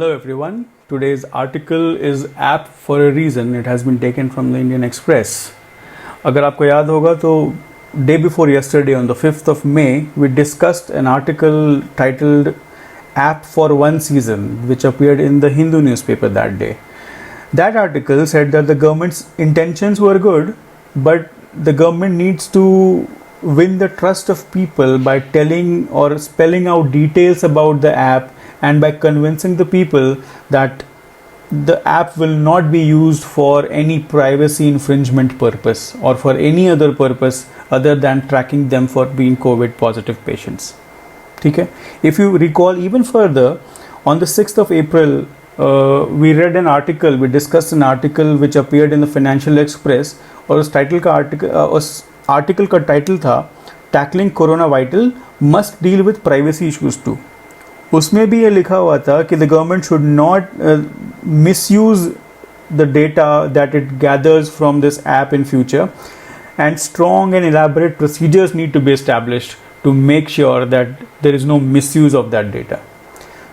Hello everyone. Today's article is apt for a reason. It has been taken from the Indian Express. अगर आपको याद होगा तो day before yesterday on the 5th of May we discussed an article titled App for One Season which appeared in the Hindu newspaper that day. That article said that the government's intentions were good, but the government needs to win the trust of people by telling or spelling out details about the app and by convincing the people that the app will not be used for any privacy infringement purpose or for any other purpose other than tracking them for being COVID positive patients. Okay? If you recall even further, on the 6th of April, we read an article, we discussed an article which appeared in the Financial Express और उस article का title था tackling corona vital must deal with privacy issues too. उसमें भी ये लिखा हुआ था कि the government should not misuse the data that it gathers from this app in future and strong and elaborate procedures need to be established to make sure that there is no misuse of that data.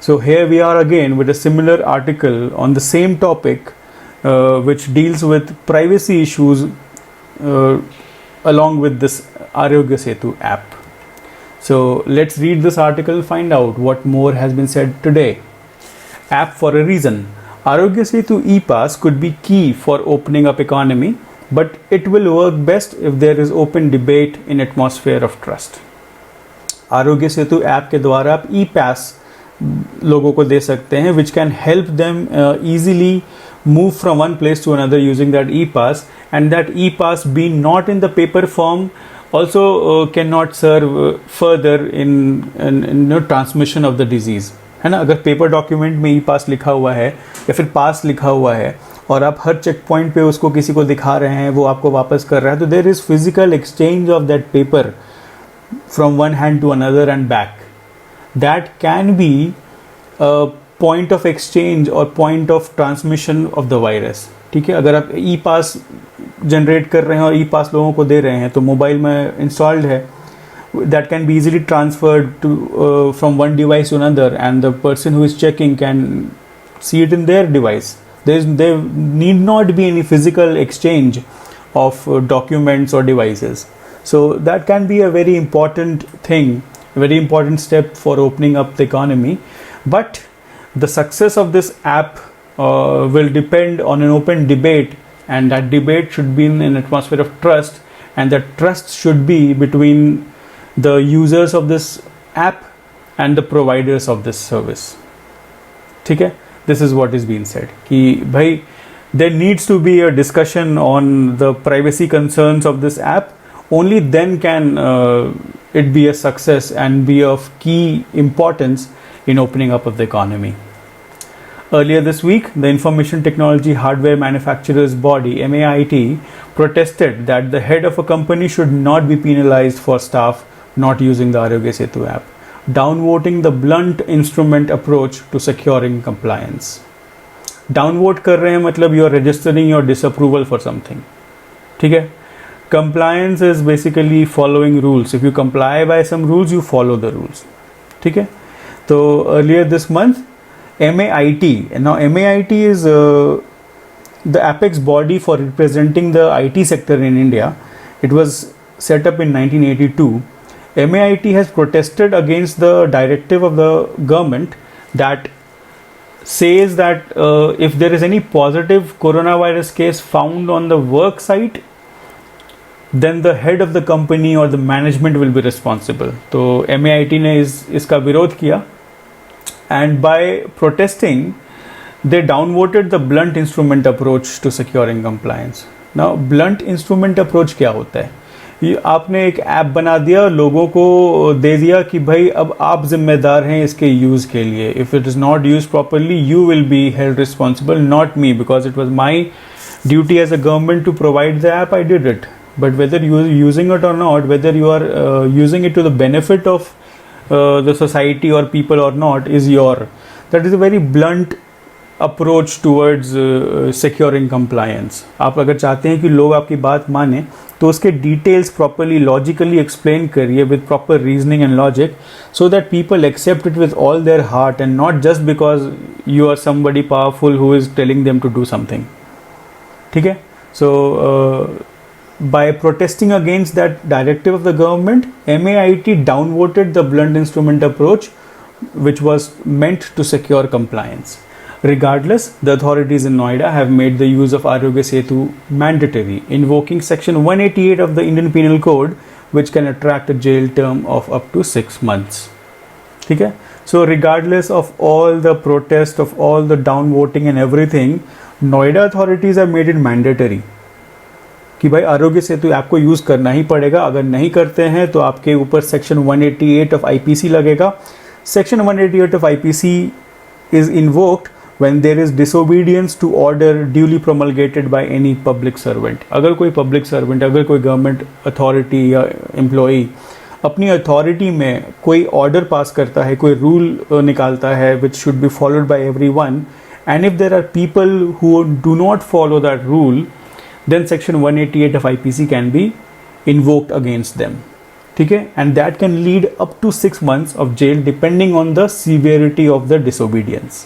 So here we are again with a similar article on the same topic which deals with privacy issues along with this Aarogya Setu app. So let's read this article, find out what more has been said today. App for a reason. Aarogya Setu e-pass could be key for opening up economy, but it will work best if there is open debate in atmosphere of trust. Aarogya Setu app के द्वारा आप e-pass लोगों को दे सकते हैं which can help them easily move from one place to another using that e-pass, and that e-pass being not in the paper form also cannot serve further in transmission of the disease. है ना, अगर paper document में e-pass लिखा हुआ है या फिर पास लिखा हुआ है और आप हर चेक पॉइंट पे उसको किसी को दिखा रहे हैं, वो आपको वापस कर रहा है, तो there is physical exchange of that paper from one hand to another and back. That can be a point of exchange or point of transmission of the virus. ठीक है, अगर आप ई पास जनरेट कर रहे हैं और ई पास लोगों को दे रहे हैं तो मोबाइल में इंस्टॉल्ड है, that can be easily transferred to from one device to another and the person who is checking can see it in their device. There need not be any physical exchange of documents or devices. So that can be a very important thing, a very important step for opening up the economy, but the success of this app will depend on an open debate, and that debate should be in an atmosphere of trust, and that trust should be between the users of this app and the providers of this service. ठीक है, this is what is being said कि भाई there needs to be a discussion on the privacy concerns of this app. Only then can it be a success and be of key importance in opening up of the economy. Earlier this week, the Information Technology Hardware Manufacturers Body, MAIT, protested that the head of a company should not be penalized for staff not using the Aarogya Setu app, downvoting the blunt instrument approach to securing compliance. Downvote कर रहे हैं मतलब you are registering your disapproval for something. ठीक है? Compliance is basically following rules. If you comply by some rules, you follow the rules. ठीक है? तो earlier this month, MAIT, now MAIT is the apex body for representing the IT sector in India. It was set up in 1982. MAIT has protested against the directive of the government that says that if there is any positive coronavirus case found on the work site, then the head of the company or the management will be responsible. तो MAIT ने इसका विरोध किया, and by protesting they downvoted the blunt instrument approach to securing compliance. Now blunt instrument approach क्या होता है? ये आपने एक ऐप बना दिया, लोगों को दे दिया कि भाई अब आप जिम्मेदार हैं इसके यूज़ के लिए. If it is not used properly, you will be held responsible, not me, because it was my duty as a government to provide the app. I did it. But whether you are using it or not, whether you are using it to the benefit of the society or people or not is that is a very blunt approach towards securing compliance. आप अगर चाहते हैं कि लोग आपकी बात माने तो उसके डिटेल्स प्रॉपरली लॉजिकली एक्सप्लेन करिए with proper reasoning and logic, so that people accept it with all their heart and not just because you are somebody powerful who is telling them to do something. ठीक है. सो by protesting against that directive of the government, MAIT downvoted the blunt instrument approach, which was meant to secure compliance. Regardless, the authorities in Noida have made the use of Arogya Setu mandatory, invoking section 188 of the Indian Penal Code, which can attract a jail term of up to 6 months. Okay? So regardless of all the protest, of all the downvoting and everything, Noida authorities have made it mandatory कि भाई आरोग्य Setu app को use करना ही पड़ेगा. अगर नहीं करते हैं तो आपके ऊपर सेक्शन 188 ऑफ आईपीसी लगेगा. Section 188 of IPC is invoked when there is disobedience to order duly promulgated by any public servant. अगर कोई पब्लिक सर्वेंट, अगर कोई गवर्नमेंट अथॉरिटी या एम्प्लॉई अपनी अथॉरिटी में कोई ऑर्डर पास करता है, कोई रूल निकालता है which should be followed by everyone, and if there are people who do not follow that rule, then section 188 of IPC can be invoked against them. ठीक है. And that can lead up to 6 months of jail depending on the severity of the disobedience.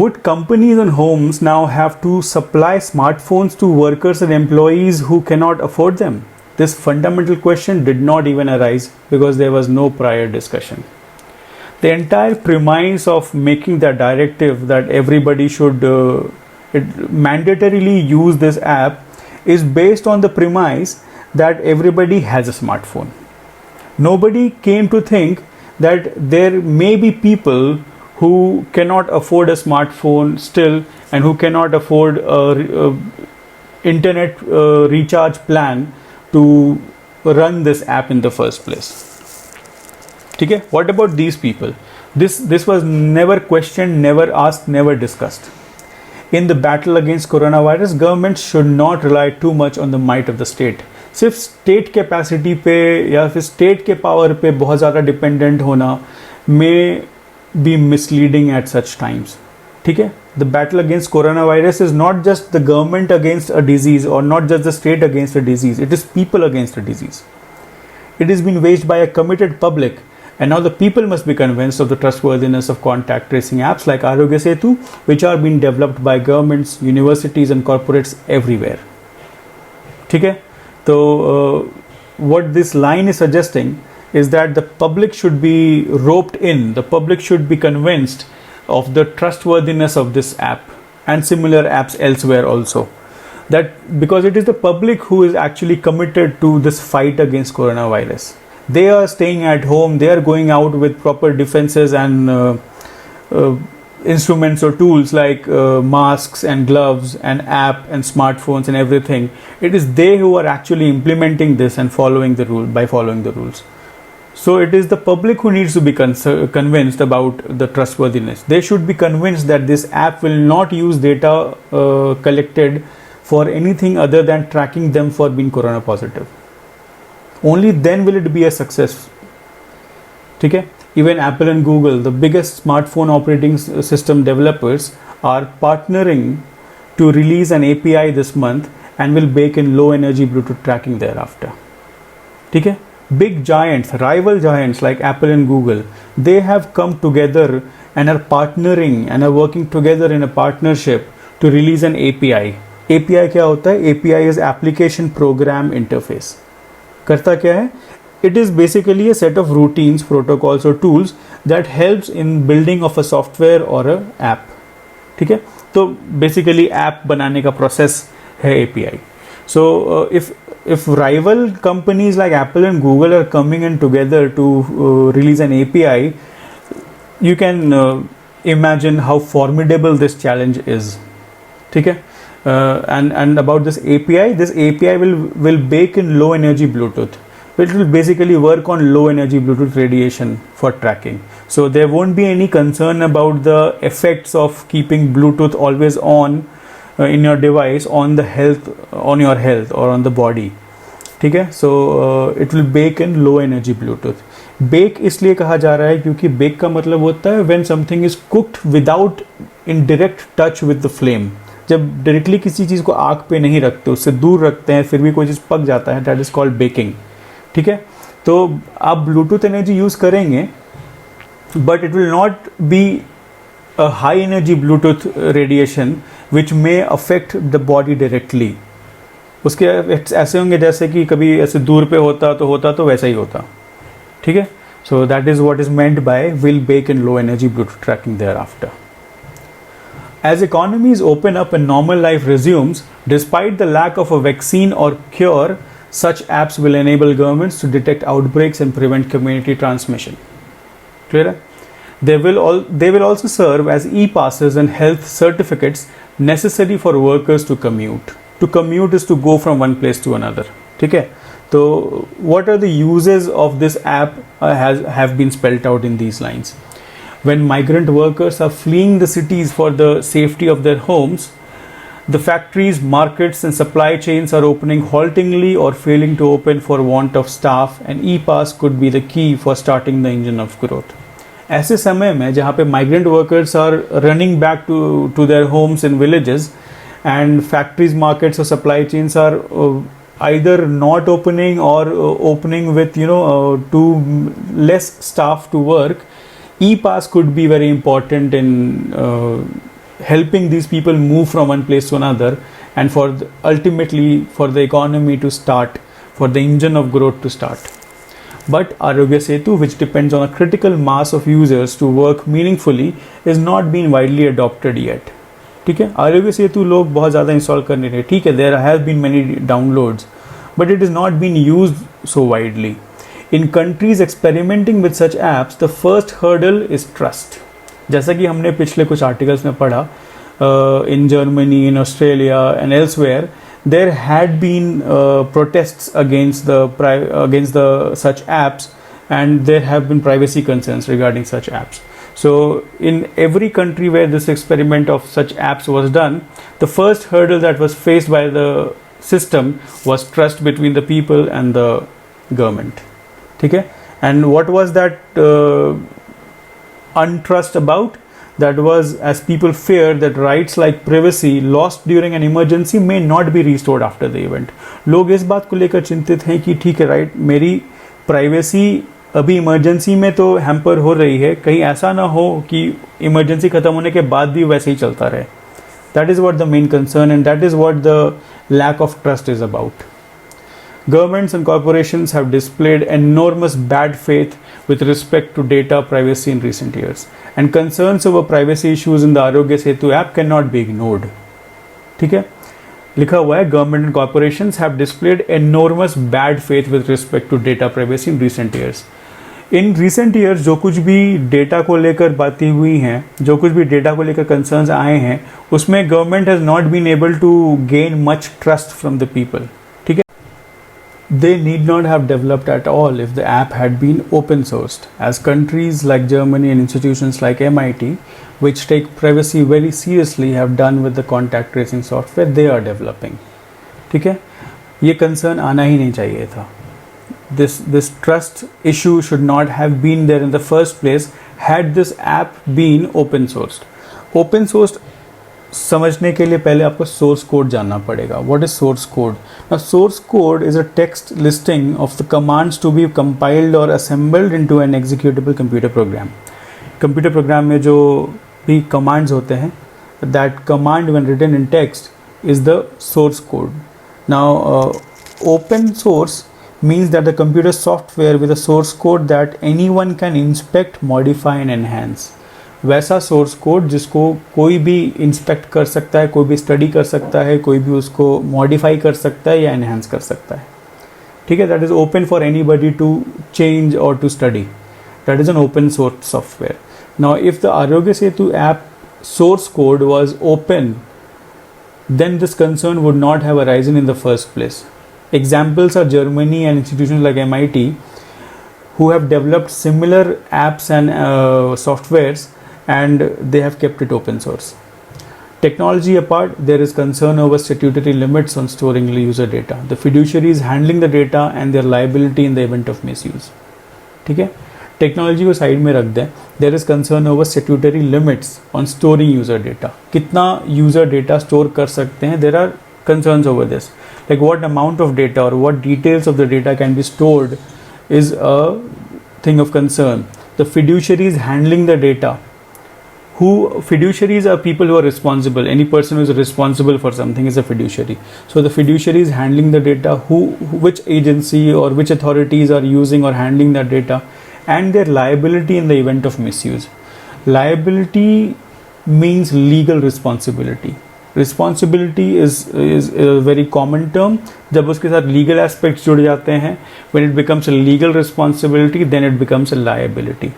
Would companies and homes now have to supply smartphones to workers and employees who cannot afford them? This fundamental question did not even arise because there was no prior discussion. The entire premise of making that directive that everybody should mandatorily use this app is based on the premise that everybody has a smartphone. Nobody came to think that there may be people who cannot afford a smartphone still and who cannot afford a internet recharge plan to run this app in the first place. Okay? What about these people? This was never questioned, never asked, never discussed. In the battle against coronavirus, government should not rely too much on the might of the state. सिर्फ state capacity पे या फिर state के power पे बहुत ज़्यादा dependent होना may be misleading at such times. ठीक है. The battle against coronavirus is not just the government against a disease or not just the state against a disease. It is people against a disease. It is being waged by a committed public. And now the people must be convinced of the trustworthiness of contact tracing apps like Arogya Setu, which are being developed by governments, universities and corporates everywhere. ठीक है. So what this line is suggesting is that the public should be roped in, the public should be convinced of the trustworthiness of this app and similar apps elsewhere also. That because it is the public who is actually committed to this fight against coronavirus. They are staying at home, they are going out with proper defenses and instruments or tools like masks and gloves and app and smartphones and everything. It is they who are actually implementing this and following the rule by following the rules. So it is the public who needs to be convinced about the trustworthiness. They should be convinced that this app will not use data collected for anything other than tracking them for being corona positive. Only then will it be a success. ठीक है. Even Apple and Google, the biggest smartphone operating system developers, are partnering to release an API this month and will bake in low energy Bluetooth tracking thereafter. ठीक है. Big giants, rival giants like Apple and Google, they have come together and are partnering and are working together in a partnership to release an API. API क्या होता है? API is Application Program Interface. करता क्या है? It is basically a set of routines, protocols or tools that helps in building of a software or a app. ठीक है. तो basically app बनाने का process है API. So if rival companies like Apple and Google are coming in together to release an API, you can imagine how formidable this challenge is. ठीक है. And about this API will bake in low energy Bluetooth, which will basically work on low energy Bluetooth radiation for tracking. So there won't be any concern about the effects of keeping Bluetooth always on in your device on your health or on the body. ठीक है. So it will bake in low energy Bluetooth. Bake इसलिए कहा जा रहा है क्योंकि bake का मतलब होता है when something is cooked without in direct touch with the flame. जब डायरेक्टली किसी चीज़ को आग पे नहीं रखते, उससे दूर रखते हैं, फिर भी कोई चीज़ पक जाता है, दैट इज़ कॉल्ड बेकिंग। ठीक है, तो आप ब्लूटूथ एनर्जी यूज़ करेंगे but it will not be a high energy Bluetooth radiation which may affect the body directly. उसके इफेक्ट्स ऐसे होंगे जैसे कि कभी ऐसे दूर पे होता तो वैसा ही होता। ठीक है, so that is what is meant by will bake in low energy Bluetooth tracking thereafter. As economies open up and normal life resumes, despite the lack of a vaccine or cure, such apps will enable governments to detect outbreaks and prevent community transmission. Clear? They will also serve as e-passes and health certificates necessary for workers to commute. To commute is to go from one place to another. ठीक है? So, what are the uses of this app have been spelled out in these lines. When migrant workers are fleeing the cities for the safety of their homes, the factories, markets and supply chains are opening haltingly or failing to open for want of staff, and e-pass could be the key for starting the engine of growth. ऐसे समय में जहाँ पे migrant workers are running back to their homes in villages and factories, markets or supply chains are either not opening or opening with too less staff to work, e-pass could be very important in helping these people move from one place to another, and ultimately for the economy to start, for the engine of growth to start. But Arogya Setu, which depends on a critical mass of users to work meaningfully, is not being widely adopted yet. ठीक है, आरोग्य सेतु लोग बहुत ज़्यादा install कर नहीं रहे। ठीक है, there have been many downloads but it is not been used so widely. In countries experimenting with such apps, the first hurdle is trust. जैसा कि हमने पिछले कुछ आर्टिकल्स में पढ़ा, in Germany, in Australia and elsewhere, there had been protests against the such apps, and there have been privacy concerns regarding such apps. So in every country where this experiment of such apps was done, the first hurdle that was faced by the system was trust between the people and the government. ठीक है, and what was that untrust about? That was as people feared that rights like privacy lost during an emergency may not be restored after the event. लोग इस बात को लेकर चिंतित हैं कि ठीक है, राइट, मेरी प्राइवेसी अभी इमरजेंसी में तो हैम्पर हो रही है, कहीं ऐसा ना हो कि इमरजेंसी खत्म होने के बाद भी वैसे ही चलता रहे. That is what the main concern, and that is what the lack of trust is about. Governments and corporations have displayed enormous bad faith with respect to data privacy in recent years, and concerns over privacy issues in the Arogya Setu app cannot be ignored. ठीक है, लिखा हुआ है, government and corporations have displayed enormous bad faith with respect to data privacy in recent years. In recent years जो कुछ भी data को लेकर बातें हुई हैं, जो कुछ भी डेटा को लेकर कंसर्न्स आए हैं, उसमें government has not been able to gain much trust from the people. ठीक है, they need not have developed at all if the app had been open sourced, as countries like Germany and institutions like MIT, which take privacy very seriously, have done with the contact tracing software they are developing. ठीक है, ये concern आना ही नहीं चाहिए था. This trust issue should not have been there in the first place had this app been open sourced. Open sourced समझने के लिए पहले आपको सोर्स कोड जानना पड़ेगा. What is source code? Now, source code is a text listing of the commands to be compiled or assembled into an executable computer program. Computer program में जो भी commands होते हैं, that command when written in text is the source code. Now, open source means that the computer software with a source code that anyone can inspect, modify and enhance. वैसा source code जिसको कोई भी inspect कर सकता है, कोई भी study कर सकता है, कोई भी उसको मॉडिफाई कर सकता है या एनहांस कर सकता है. ठीक है, that is open for anybody to change और to study. That is an open source software. Now if the Aarogya Setu app source code was open, then this concern would not have arisen in the first place. Examples are Germany and institutions like MIT who have developed similar apps and softwares, and they have kept it open source. Technology apart, there is concern over statutory limits on storing user data. The fiduciaries handling the data and their liability in the event of misuse. ठीक है. Technology को side में रख दें, there is concern over statutory limits on storing user data. कितना user data store कर सकते हैं, there are concerns over this, like what amount of data or what details of the data can be stored is a thing of concern. The fiduciaries handling the data, who fiduciaries are people who are responsible. Any person who is responsible for something is a fiduciary. So the fiduciaries handling the data, which agency or which authorities are using or handling that data, and their liability in the event of misuse. Liability means legal responsibility. Responsibility is a very common term. जब उसके साथ legal aspects जुड़ जाते हैं, when it becomes a legal responsibility, then it becomes a liability.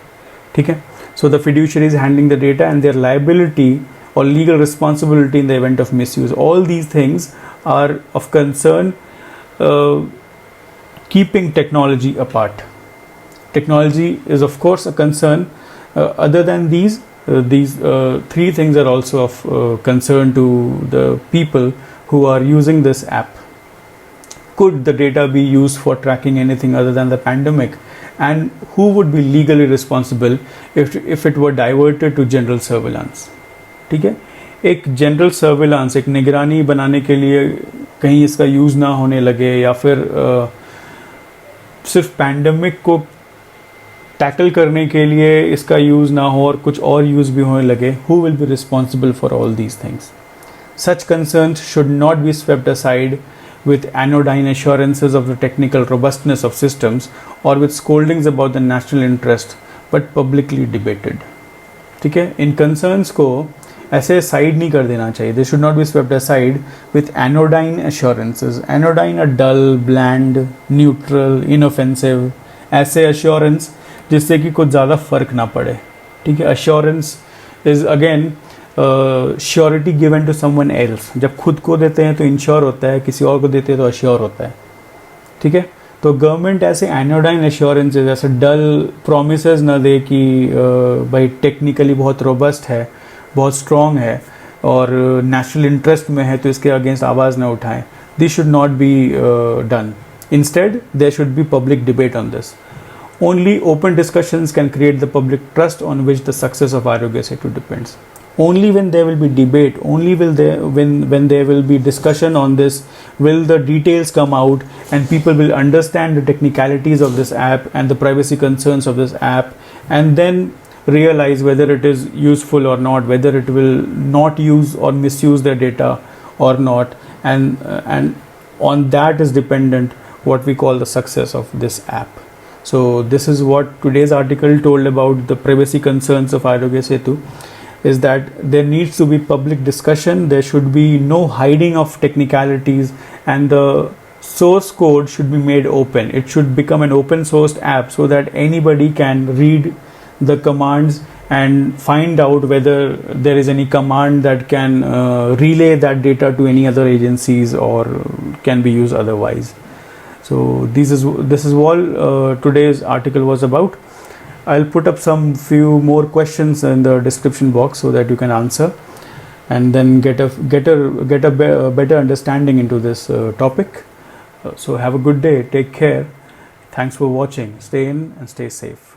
ठीक है? So the fiduciary is handling the data and their liability or legal responsibility in the event of misuse. All these things are of concern, keeping technology apart. Technology is of course a concern. Other than these three things are also of concern to the people who are using this app. Could the data be used for tracking anything other than the pandemic? And who would be legally responsible if it were diverted to general surveillance? ठीक है, एक general surveillance, एक निगरानी बनाने के लिए कहीं इसका यूज़ ना होने लगे, या फिर सिर्फ पैंडमिक को टैकल करने के लिए इसका यूज़ ना हो और कुछ और यूज़ भी होने लगे, who will be responsible for all these things? Such concerns should not be swept aside with anodyne assurances of the technical robustness of systems or with scoldings about the national interest, but publicly debated. ठीक है, इन concerns को ऐसे side नहीं कर देना चाहिए. They should not be swept aside with anodyne assurances. Anodyne are dull, bland, neutral, inoffensive. ऐसे assurance जिससे कि कुछ ज़्यादा फ़र्क ना पड़े. ठीक है, assurance is again surety given to someone else. जब खुद को देते हैं तो इंश्योर होता है, किसी और को देते हैं तो अश्योर होता है. ठीक है, तो गवर्नमेंट ऐसे एनोडाइन एश्योरेंस, ऐसे डल प्रोमिसेस ना दे कि भाई टेक्निकली बहुत रोबस्ट है, बहुत स्ट्रॉन्ग है और नेशनल इंटरेस्ट में है, तो इसके अगेंस्ट आवाज़ ना उठाएं. This should not be done. Instead there should be public debate on this. Only open discussions can create the public trust on which the success of Arogya Setu depends. Only when there will be debate, only when there will be discussion on this, will the details come out and people will understand the technicalities of this app and the privacy concerns of this app, and then realize whether it is useful or not, whether it will not use or misuse their data or not, and on that is dependent what we call the success of this app. So this is what today's article told about the privacy concerns of Arogya Setu, is that there needs to be public discussion, there should be no hiding of technicalities, and the source code should be made open. It should become an open sourced app so that anybody can read the commands and find out whether there is any command that can relay that data to any other agencies or can be used otherwise. So this is all today's article was about. I'll put up some few more questions in the description box so that you can answer and then get a better understanding into this topic. So have a good day. Take care. Thanks for watching. Stay in and stay safe.